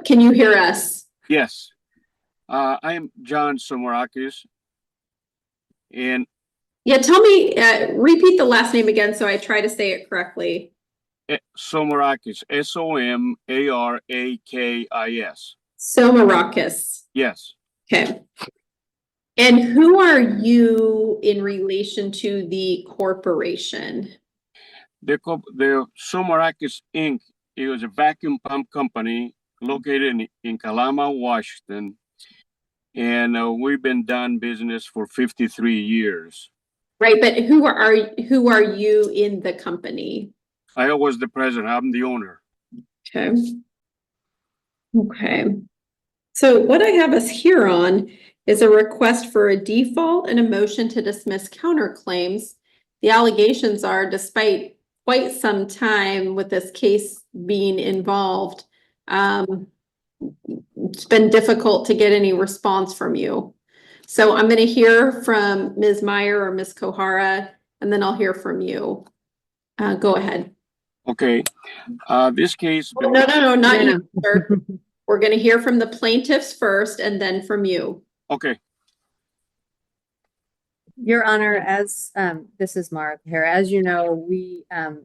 Can you hear us? Yes. I am John Somarakis. And Yeah, tell me, repeat the last name again so I try to say it correctly. Somarakis, Somarakis. Somarakis. Yes. Okay. And who are you in relation to the corporation? The Somarakis Inc. It was a vacuum pump company located in Kalama, Washington. And we've been done business for 53 years. Right, but who are you in the company? I was the president. I'm the owner. Okay. Okay. So what I have us here on is a request for a default and a motion to dismiss counterclaims. The allegations are, despite quite some time with this case being involved, it's been difficult to get any response from you. So I'm going to hear from Ms. Meyer or Ms. Kohara, and then I'll hear from you. Go ahead. Okay. This case. No, not you, sir. We're going to hear from the plaintiffs first and then from you. Okay. Your Honor, as this is Mara here. As you know, we have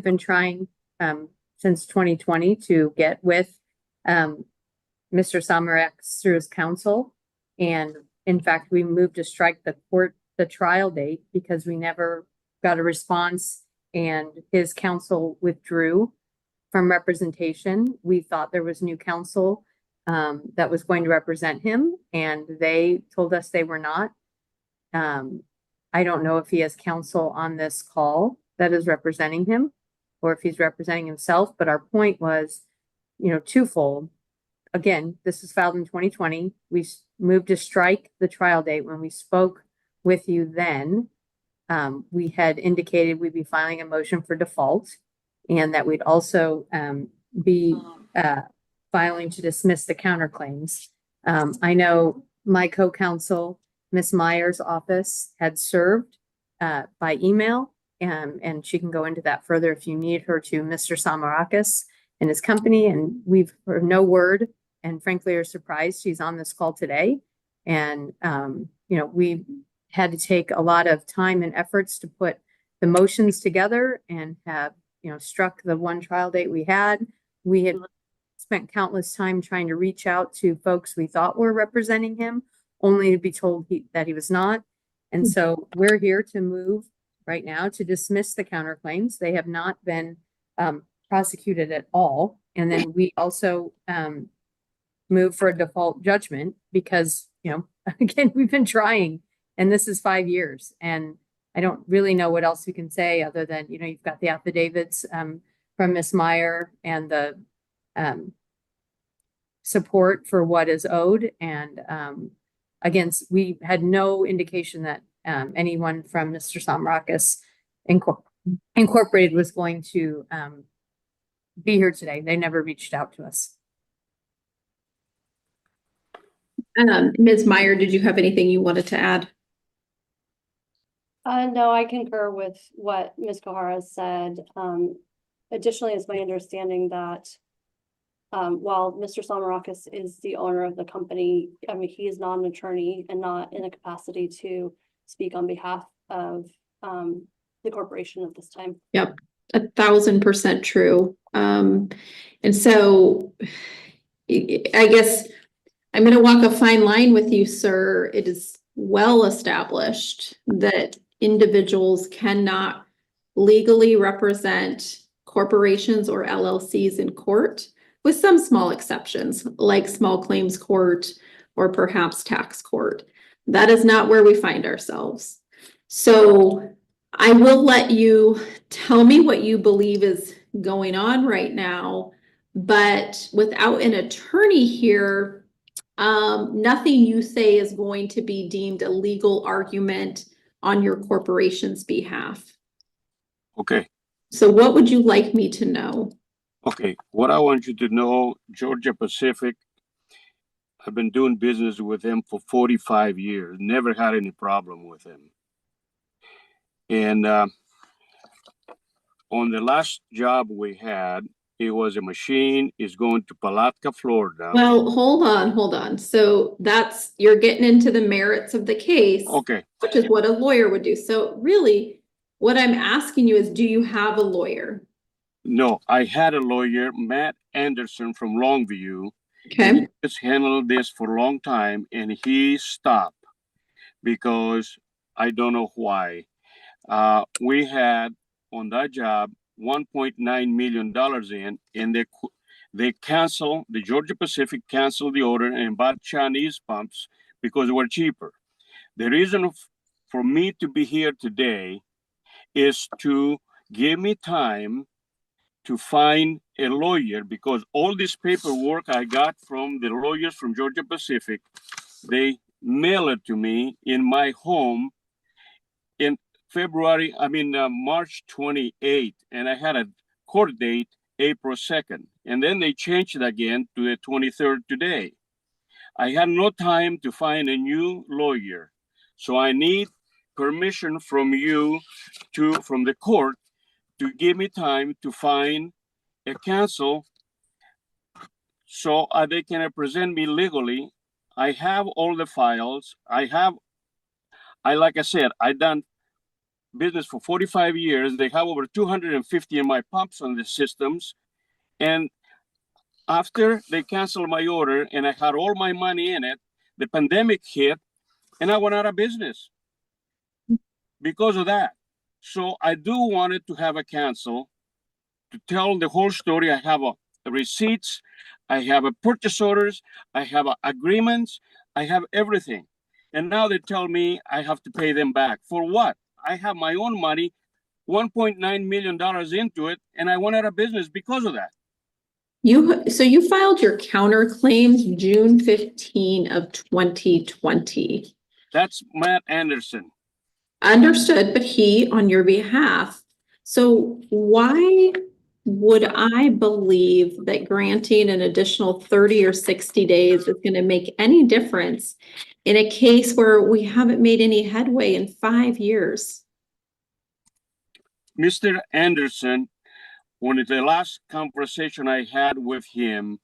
been trying since 2020 to get with Mr. Samarakis through his counsel. And in fact, we moved to strike the trial date because we never got a response and his counsel withdrew from representation. We thought there was new counsel that was going to represent him, and they told us they were not. I don't know if he has counsel on this call that is representing him or if he's representing himself, but our point was, twofold. Again, this was filed in 2020. We moved to strike the trial date. When we spoke with you then, we had indicated we'd be filing a motion for default and that we'd also be filing to dismiss the counterclaims. I know my co-counsel, Ms. Meyer's office, had served by email, and she can go into that further if you need her to Mr. Samarakis and his company. And we've heard no word, and frankly are surprised she's on this call today. And, we had to take a lot of time and efforts to put the motions together and have, struck the one trial date we had. We had spent countless time trying to reach out to folks we thought were representing him, only to be told that he was not. And so we're here to move right now to dismiss the counterclaims. They have not been prosecuted at all. And then we also move for a default judgment because, again, we've been trying, and this is 5 years. And I don't really know what else we can say other than, you've got the affidavits from Ms. Meyer and the support for what is owed. And again, we had no indication that anyone from Mr. Samarakis Incorporated was going to be here today. They never reached out to us. Ms. Meyer, did you have anything you wanted to add? No, I concur with what Ms. Kohara said. Additionally, it's my understanding that while Mr. Samarakis is the owner of the company, he is not an attorney and not in a capacity to speak on behalf of the corporation at this time. Yep, 1,000% true. And so I guess I'm going to walk a fine line with you, sir. It is well established that individuals cannot legally represent corporations or LLCs in court, with some small exceptions, like small claims court or perhaps tax court. That is not where we find ourselves. So I will let you tell me what you believe is going on right now, but without an attorney here, nothing you say is going to be deemed a legal argument on your corporation's behalf. Okay. So what would you like me to know? Okay. What I want you to know, Georgia Pacific, I've been doing business with him for 45 years. Never had any problem with him. And on the last job we had, It was a machine. It's going to Palatka, Florida. Well, hold on. So you're getting into the merits of the case. Okay. Which is what a lawyer would do. So really, what I'm asking you is, do you have a lawyer? No, I had a lawyer, Matt Anderson from Longview. Okay, He has handled this for a long time, and he stopped because I don't know why. We had on that job $1.9 million in, and they canceled, the Georgia Pacific canceled the order and bought Chinese pumps because they were cheaper. The reason for me to be here today is to give me time to find a lawyer, because all this paperwork I got from the lawyers from Georgia Pacific, they mail it to me in my home in March 28th, and I had a court date April 2nd, and then they changed it again to the 23rd today. I had no time to find a new lawyer, so I need permission from you from the court to give me time to find a counsel so they can represent me legally. I have all the files. Like I said, I've done business for 45 years. They have over 250 of my pumps on the systems. And after they canceled my order and I had all my money in it, the pandemic hit and I went out of business because of that. So I do want to have a counsel to tell the whole story. I have receipts, I have purchase orders, I have agreements, I have everything. And now they tell me I have to pay them back. For what? I have my own money, $1.9 million into it, and I went out of business because of that. so you filed your counterclaims June 15 of 2020. That's Matt Anderson. Understood, but he on your behalf. So why would I believe that granting an additional 30 or 60 days is going to make any difference in a case where we haven't made any headway in 5 years? Mr. Anderson, when the last conversation I had with him,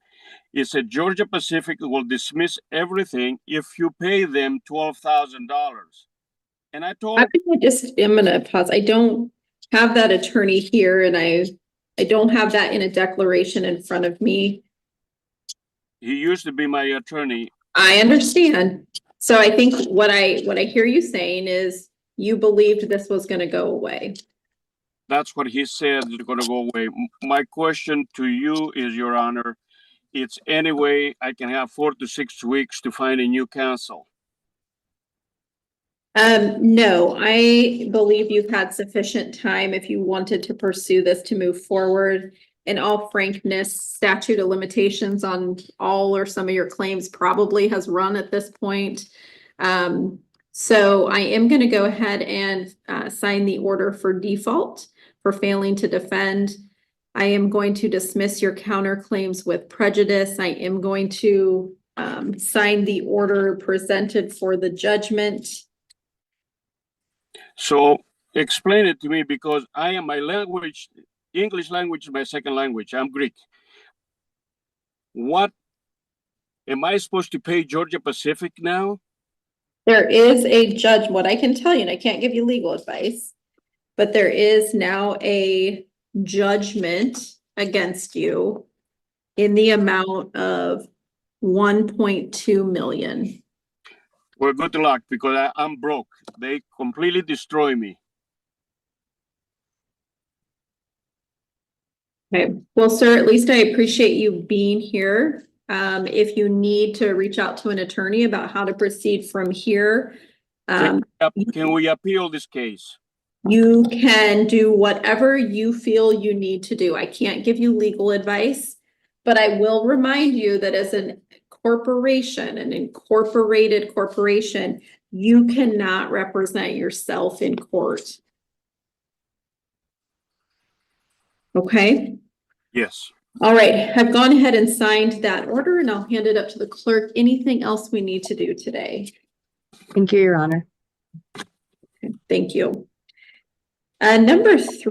he said Georgia Pacific will dismiss everything if you pay them $12,000. And I told him, I'm going to pause. I don't have that attorney here, and I don't have that in a declaration in front of me. he used to be my attorney. I understand. So I think what I hear you saying is you believed this was going to go away. That's what he said is going to go away. My question to you is, Your Honor, it's any way I can have 4 to 6 weeks to find a new counsel. No, I believe you've had sufficient time if you wanted to pursue this to move forward. In all frankness, statute of limitations on all or some of your claims probably has run at this point. So I am going to go ahead and sign the order for default for failing to defend. I am going to dismiss your counterclaims with prejudice. I am going to sign the order presented for the judgment. So explain it to me, because English language is my second language. I'm Greek. What am I supposed to pay Georgia Pacific now? There is a judge, what I can tell you, and I can't give you legal advice, but there is now a judgment against you in the amount of 1.2 million. Well, good luck, because I'm broke. They completely destroy me. Okay, well, sir, at least I appreciate you being here. If you need to reach out to an attorney about how to proceed from here, Can we appeal this case? you can do whatever you feel you need to do. I can't give you legal advice, but I will remind you that as an corporation, an incorporated corporation, you cannot represent yourself in court. Okay? Yes. All right, I've gone ahead and signed that order, and I'll hand it up to the clerk. Anything else we need to do today? Thank you, Your Honor. Okay, thank you. Number 3.